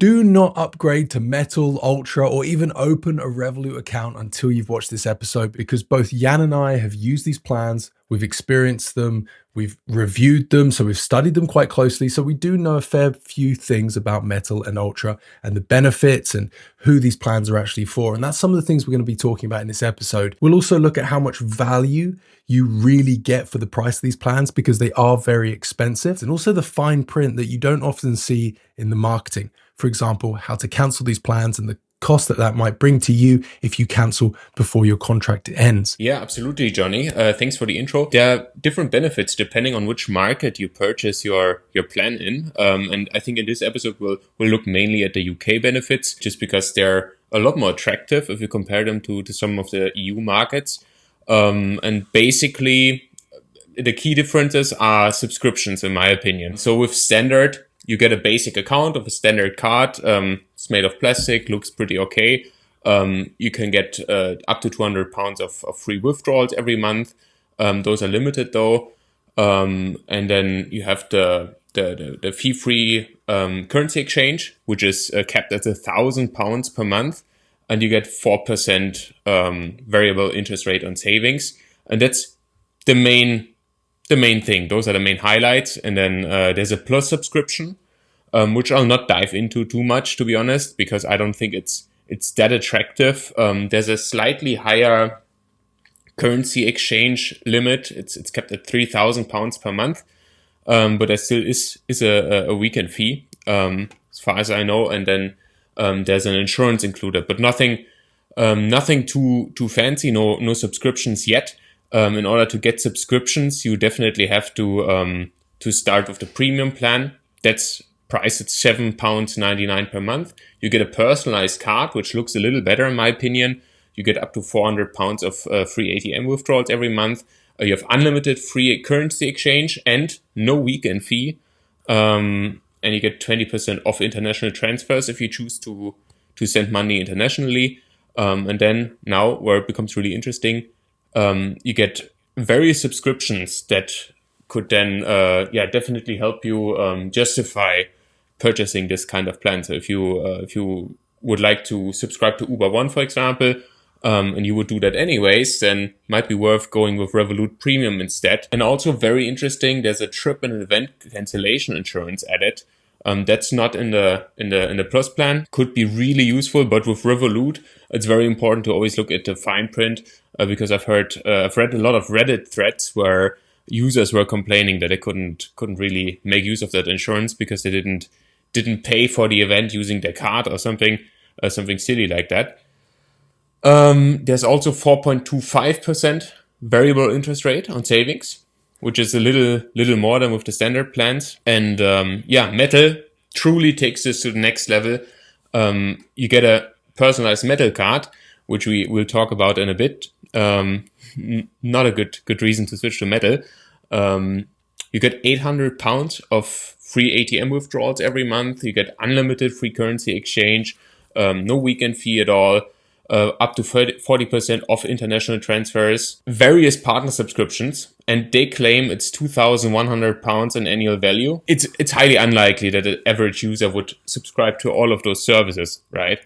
Do not upgrade to Metal, Ultra, or even open a Revolut account until you've watched this episode, because both Jan and I have used these plans. We've experienced them, we've reviewed them, so we've studied them quite closely. So we do know a fair few things about Metal and Ultra and the benefits and who these plans are actually for. And that's some of the things we're going to be talking about in this episode. We'll also look at how much value you really get for the price of these plans, because they are very expensive, and also the fine print that you don't often see in the marketing. For example, how to cancel these plans and the cost that that might bring to you if you cancel before your contract ends. Yeah, absolutely, Johnny. Thanks for the intro. There are different benefits depending on which market you purchase your plan in. And I think in this episode, we'll look mainly at the UK benefits, just because they're a lot more attractive if you compare them to some of the EU markets. And basically, the key differences are subscriptions, in my opinion. So with standard, you get a basic account of a standard card. It's made of plastic, looks pretty okay. You can get up to £200 of free withdrawals every month. Those are limited though. And then you have the fee-free currency exchange, which is capped at £1,000 per month. And you get 4% variable interest rate on savings. And that's the main thing. Those are the main highlights. And then there's a plus subscription, which I'll not dive into too much, to be honest, because I don't think it's that attractive. There's a slightly higher currency exchange limit. It's kept at £3,000 per month, but there still is a weekend fee, as far as I know. And then there's an insurance included, but nothing too fancy. No subscriptions yet. In order to get subscriptions, you definitely have to start with the premium plan. That's priced at £7.99 per month. You get a personalized card, which looks a little better in my opinion. You get up to £400 of free ATM withdrawals every month. You have unlimited free currency exchange and no weekend fee. And you get 20% off international transfers if you choose to send money internationally. And then now where it becomes really interesting, you get various subscriptions that could then definitely help you justify purchasing this kind of plan. So if you would like to subscribe to Uber One, for example, and you would do that anyways, then might be worth going with Revolut Premium instead. And also very interesting, there's a trip and event cancellation insurance added. That's not in the plus plan. Could be really useful, but with Revolut, it's very important to always look at the fine print, because I've read a lot of Reddit threads where users were complaining that they couldn't really make use of that insurance because they didn't pay for the event using their card or something silly like that. There's also 4.25% variable interest rate on savings, which is a little more than with the standard plans. And Metal truly takes this to the next level. You get a personalized Metal card, which we will talk about in a bit. Not a good reason to switch to Metal. You get £800 of free ATM withdrawals every month. You get unlimited free currency exchange, no weekend fee at all. Up to 40% off international transfers, various partner subscriptions, and they claim it's £2,100 in annual value. It's highly unlikely that an average user would subscribe to all of those services, right?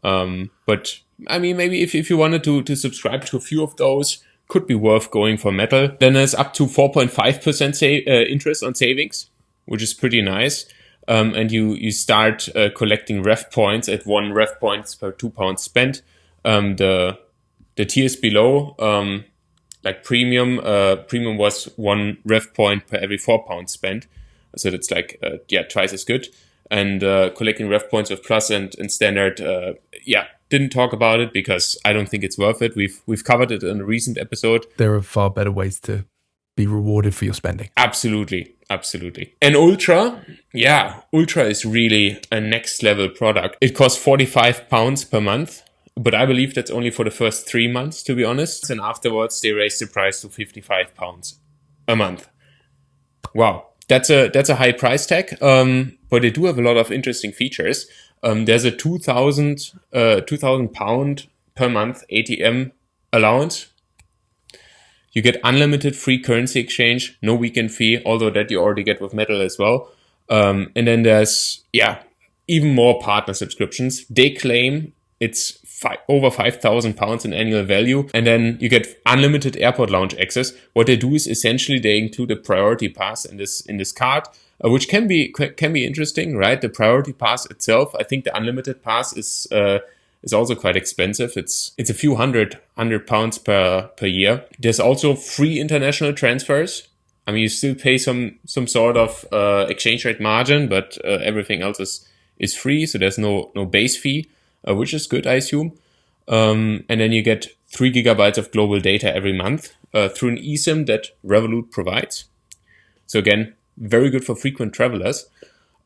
But I mean, maybe if you wanted to subscribe to a few of those, could be worth going for Metal. Then there's up to 4.5% interest on savings, which is pretty nice. And you start collecting ref points at 1 ref points per £2 spent. The tiers below, like premium was 1 ref point per every £4 spent. So that's like, twice as good. And collecting ref points with plus and standard, didn't talk about it because I don't think it's worth it. We've covered it in a recent episode. There are far better ways to be rewarded for your spending. Absolutely. And Ultra is really a next level product. It costs £45 per month, but I believe that's only for the first 3 months, to be honest. And afterwards, they raised the price to £55 a month. Wow, that's a high price tag. But they do have a lot of interesting features. There's a £2,000 per month ATM allowance. You get unlimited free currency exchange, no weekend fee, although that you already get with Metal as well. And then there's, even more partner subscriptions. They claim it's over £5,000 in annual value, and then you get unlimited airport lounge access. What they do is essentially they include a priority pass in this card, which can be interesting, right? The priority pass itself, I think the unlimited pass is also quite expensive. It's a few hundred pounds per year. There's also free international transfers. I mean, you still pay some sort of exchange rate margin, but everything else is free. So there's no base fee, which is good, I assume. And then you get 3 gigabytes of global data every month through an eSIM that Revolut provides. So again, very good for frequent travelers,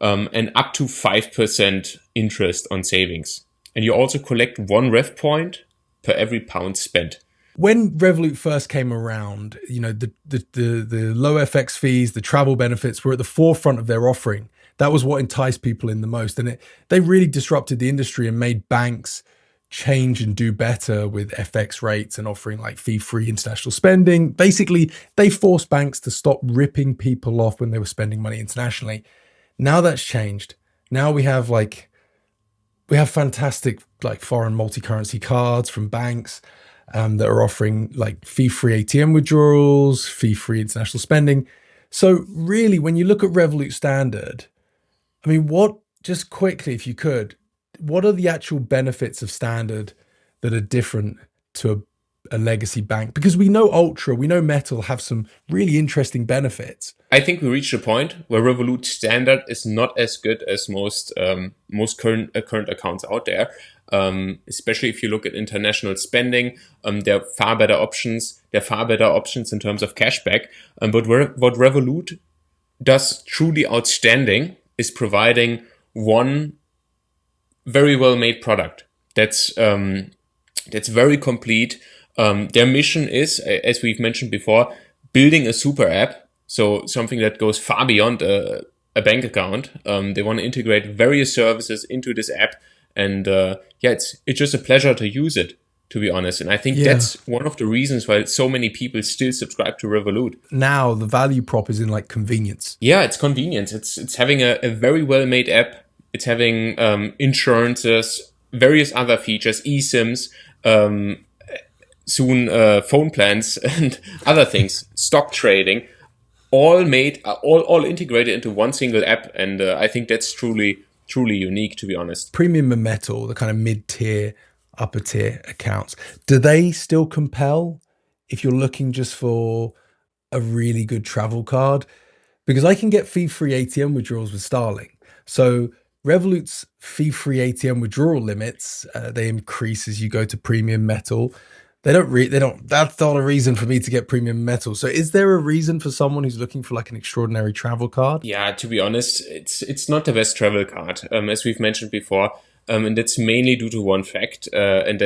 and up to 5% interest on savings. And you also collect 1 rev point per every pound spent. When Revolut first came around, you know, the low FX fees, the travel benefits were at the forefront of their offering. That was what enticed people in the most. And they really disrupted the industry and made banks change and do better with FX rates and offering like fee-free international spending. Basically, they forced banks to stop ripping people off when they were spending money internationally. Now that's changed. Now we have fantastic like foreign multi-currency cards from banks that are offering like fee-free ATM withdrawals, fee-free international spending. So really, when you look at Revolut Standard, I mean, just quickly, if you could, what are the actual benefits of Standard that are different to a legacy bank? Because we know Ultra, we know Metal have some really interesting benefits. I think we reached a point where Revolut Standard is not as good as most current accounts out there. Especially if you look at international spending, there are far better options. There are far better options in terms of cashback. But what Revolut does truly outstanding is providing one very well made product that's very complete. Their mission is, as we've mentioned before, building a super app. So something that goes far beyond a bank account. They want to integrate various services into this app. And it's just a pleasure to use it, to be honest. And I think that's one of the reasons why so many people still subscribe to Revolut. Now the value prop is in like convenience. Yeah, it's convenience. It's having a very well-made app. It's having insurances, various other features, eSIMs, soon phone plans and other things, stock trading, all integrated into one single app. And I think that's truly unique, to be honest. Premium and Metal, the kind of mid-tier, upper-tier accounts, do they still compel if you're looking just for a really good travel card? Because I can get fee-free ATM withdrawals with Starling. So Revolut's fee-free ATM withdrawal limits, they increase as you go to Premium Metal. That's not a reason for me to get Premium Metal. So is there a reason for someone who's looking for like an extraordinary travel card? Yeah, to be honest, it's not the best travel card, as we've mentioned before. And that's mainly due to one fact, and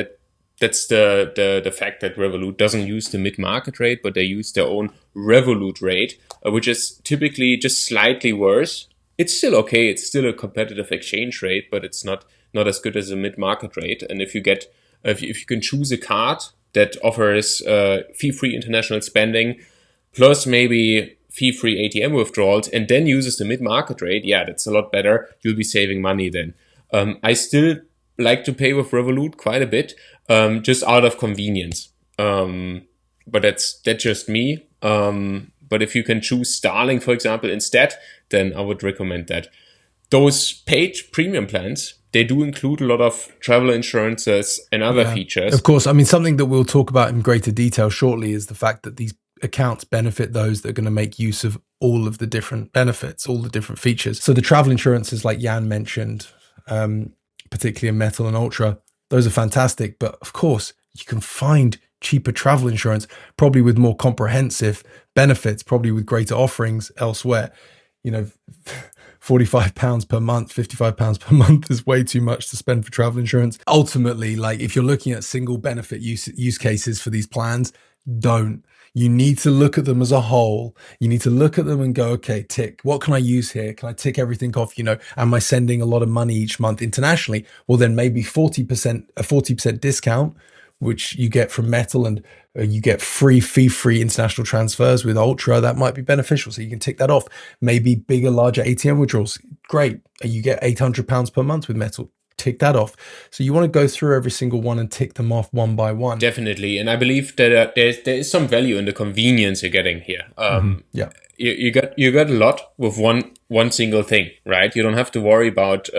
that's the fact that Revolut doesn't use the mid-market rate, but they use their own Revolut rate, which is typically just slightly worse. It's still okay. It's still a competitive exchange rate, but it's not as good as a mid-market rate. And if you can choose a card that offers fee-free international spending, plus maybe fee-free ATM withdrawals, and then uses the mid-market rate, that's a lot better. You'll be saving money then. I still like to pay with Revolut quite a bit, just out of convenience. But that's just me. But if you can choose Starling, for example, instead, then I would recommend that. Those paid premium plans, they do include a lot of travel insurances and other features. Of course. I mean, something that we'll talk about in greater detail shortly is the fact that these accounts benefit those that are going to make use of all of the different benefits, all the different features. So the travel insurances, like Jan mentioned, particularly in Metal and Ultra, those are fantastic. But of course, you can find cheaper travel insurance, probably with more comprehensive benefits, probably with greater offerings elsewhere. You know, £45 per month, £55 per month is way too much to spend for travel insurance. Ultimately, like if you're looking at single benefit use cases for these plans, don't. You need to look at them as a whole. You need to look at them and go, okay, tick, what can I use here? Can I tick everything off? You know, am I sending a lot of money each month internationally? Well, then maybe a 40% discount which you get from Metal, and you get fee-free international transfers with Ultra, that might be beneficial. So you can tick that off. Maybe bigger, larger ATM withdrawals. Great. You get £800 per month with Metal. Tick that off. So you want to go through every single one and tick them off one by one. Definitely. And I believe that there is some value in the convenience you're getting here. Yeah. You got a lot with one single thing, right? You don't have to worry about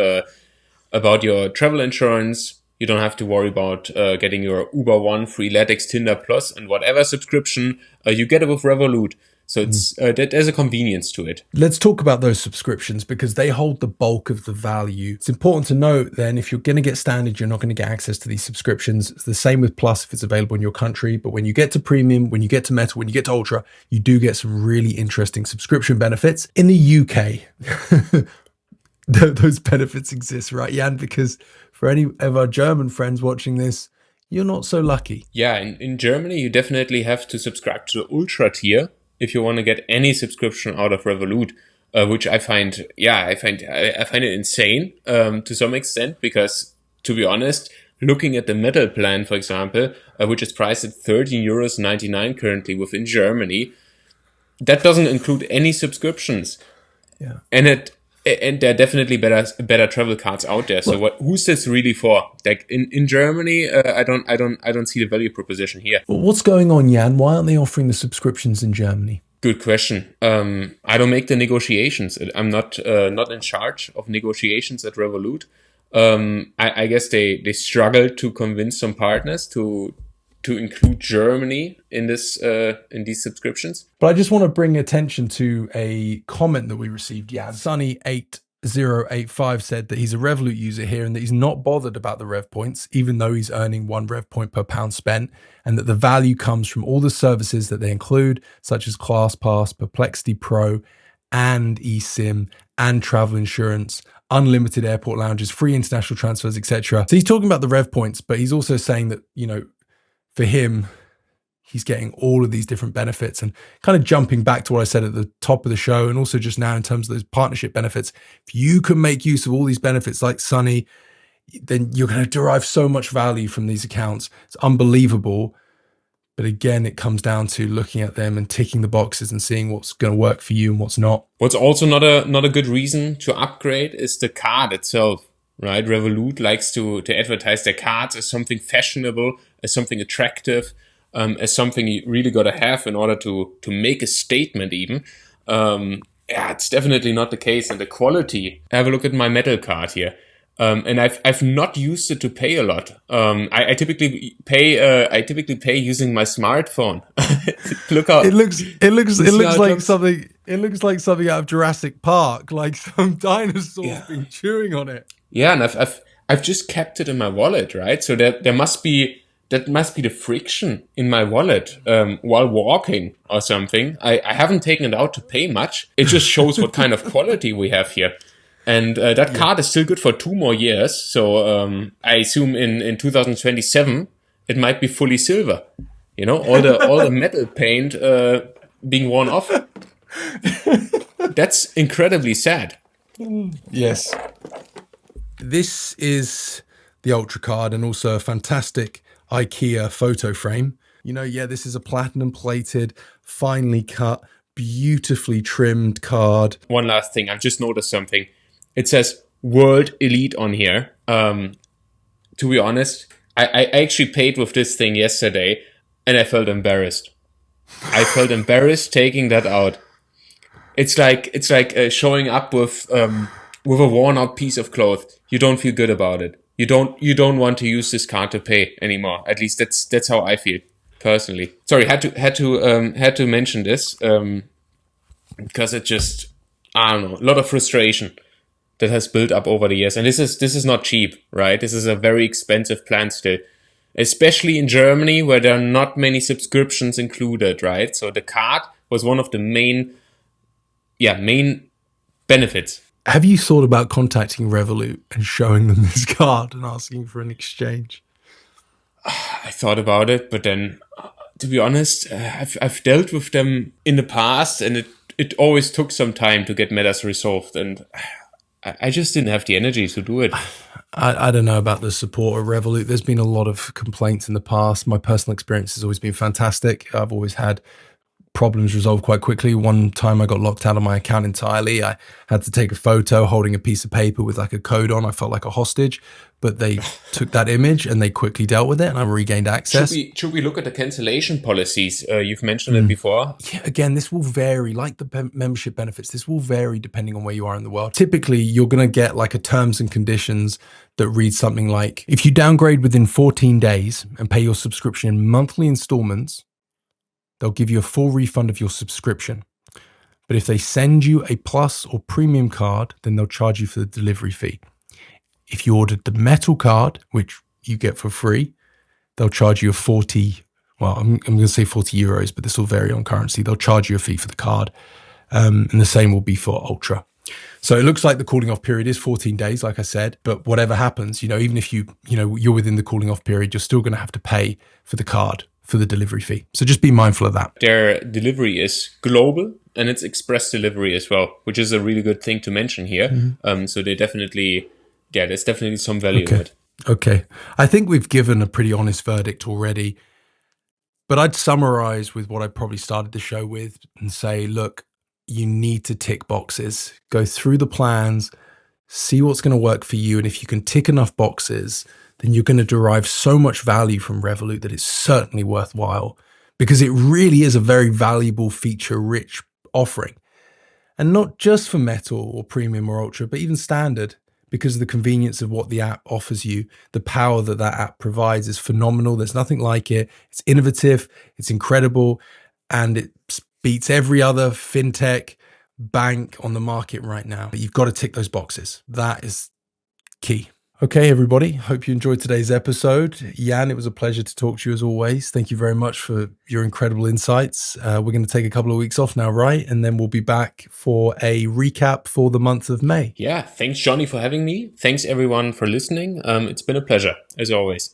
your travel insurance. You don't have to worry about getting your Uber One, free Latix, Tinder Plus, and whatever subscription. You get it with Revolut. So it's there's a convenience to it. Let's talk about those subscriptions because they hold the bulk of the value. It's important to note then, if you're going to get standard, you're not going to get access to these subscriptions. It's the same with Plus if it's available in your country. But when you get to Premium, when you get to Metal, when you get to Ultra, you do get some really interesting subscription benefits. In the UK, those benefits exist, right, Jan? Because for any of our German friends watching this, you're not so lucky. Yeah, in Germany, you definitely have to subscribe to the Ultra tier if you want to get any subscription out of Revolut, which I find it insane to some extent, because to be honest, looking at the Metal plan, for example, which is priced at €13.99 currently within Germany, that doesn't include any subscriptions. Yeah, and there are definitely better travel cards out there. So who's this really for? Like in Germany, I don't see the value proposition here. Well, what's going on, Jan? Why aren't they offering the subscriptions in Germany? Good question. I don't make the negotiations. I'm not in charge of negotiations at Revolut. I guess they struggle to convince some partners to include Germany in in these subscriptions. But I just want to bring attention to a comment that we received. Yeah, Sunny8085 said that he's a Revolut user here and that he's not bothered about the Rev points, even though he's earning 1 Rev point per pound spent, and that the value comes from all the services that they include, such as ClassPass, Perplexity Pro, and eSIM, and travel insurance, unlimited airport lounges, free international transfers, etc. So he's talking about the Rev points, but he's also saying that, for him, he's getting all of these different benefits, and kind of jumping back to what I said at the top of the show and also just now in terms of those partnership benefits. If you can make use of all these benefits like Sunny, then you're going to derive so much value from these accounts. It's unbelievable. But again, it comes down to looking at them and ticking the boxes and seeing what's going to work for you and what's not. What's also not a good reason to upgrade is the card itself. Right, Revolut likes to advertise their cards as something fashionable, as something attractive, as something you really got to have in order to make a statement even. It's definitely not the case. And the quality, have a look at my Metal card here. And I've not used it to pay a lot. I typically pay using my smartphone. Look how it looks like something out of Jurassic Park, like some dinosaurs been chewing on it. Yeah, and I've just kept it in my wallet, right? So that must be the friction in my wallet while walking or something. I haven't taken it out to pay much. It just shows what kind of quality we have here. And that card is still good for 2 more years. So I assume in 2027 it might be fully silver. All the metal paint being worn off. That's incredibly sad. Yes. This is the Ultra card and also a fantastic IKEA photo frame. This is a platinum plated, finely cut, beautifully trimmed card. One last thing, I've just noticed something. It says World Elite on here. To be honest, I actually paid with this thing yesterday and I felt embarrassed. I felt embarrassed taking that out. It's like showing up with a worn out piece of cloth. You don't feel good about it. You don't want to use this card to pay anymore. At least that's how I feel personally. Sorry, had to mention this because it just, I don't know, a lot of frustration that has built up over the years. And this is not cheap, right? This is a very expensive plan still, especially in Germany where there are not many subscriptions included, right? So the card was one of the main benefits. Have you thought about contacting Revolut and showing them this card and asking for an exchange? I thought about it, but then, to be honest, I've dealt with them in the past, and it always took some time to get matters resolved. And I just didn't have the energy to do it. I don't know about the support at Revolut. There's been a lot of complaints in the past. My personal experience has always been fantastic. I've always had problems resolved quite quickly. One time I got locked out of my account entirely. I had to take a photo holding a piece of paper with like a code on. I felt like a hostage, but they took that image and they quickly dealt with it and I regained access. Should we look at the cancellation policies? You've mentioned it before. Yeah, again, this will vary, like the membership benefits. This will vary depending on where you are in the world. Typically, you're going to get like a terms and conditions that reads something like, if you downgrade within 14 days and pay your subscription in monthly installments, they'll give you a full refund of your subscription. But if they send you a plus or premium card, then they'll charge you for the delivery fee. If you ordered the metal card, which you get for free, they'll charge you a 40, well, I'm going to say 40 euros, but this will vary on currency. They'll charge you a fee for the card. And the same will be for Ultra. So it looks like the cooling off period is 14 days, like I said, but whatever happens, even if you're within the cooling off period, you're still going to have to pay for the card for the delivery fee. So just be mindful of that. Their delivery is global and it's express delivery as well, which is a really good thing to mention here. Mm-hmm. So they definitely, there's definitely some value in it. Okay. I think we've given a pretty honest verdict already, but I'd summarize with what I probably started the show with and say, look, you need to tick boxes, go through the plans, see what's going to work for you. And if you can tick enough boxes, then you're going to derive so much value from Revolut that it's certainly worthwhile, because it really is a very valuable feature-rich offering. And not just for Metal or Premium or Ultra, but even Standard, because of the convenience of what the app offers you. The power that app provides is phenomenal. There's nothing like it. It's innovative, it's incredible, and it beats every other fintech bank on the market right now. You've got to tick those boxes. That is key. Okay, everybody, hope you enjoyed today's episode. Jan, it was a pleasure to talk to you as always. Thank you very much for your incredible insights. We're going to take a couple of weeks off now, right? And then we'll be back for a recap for the month of May. Yeah, thanks, Johnny, for having me. Thanks, everyone, for listening. It's been a pleasure, as always.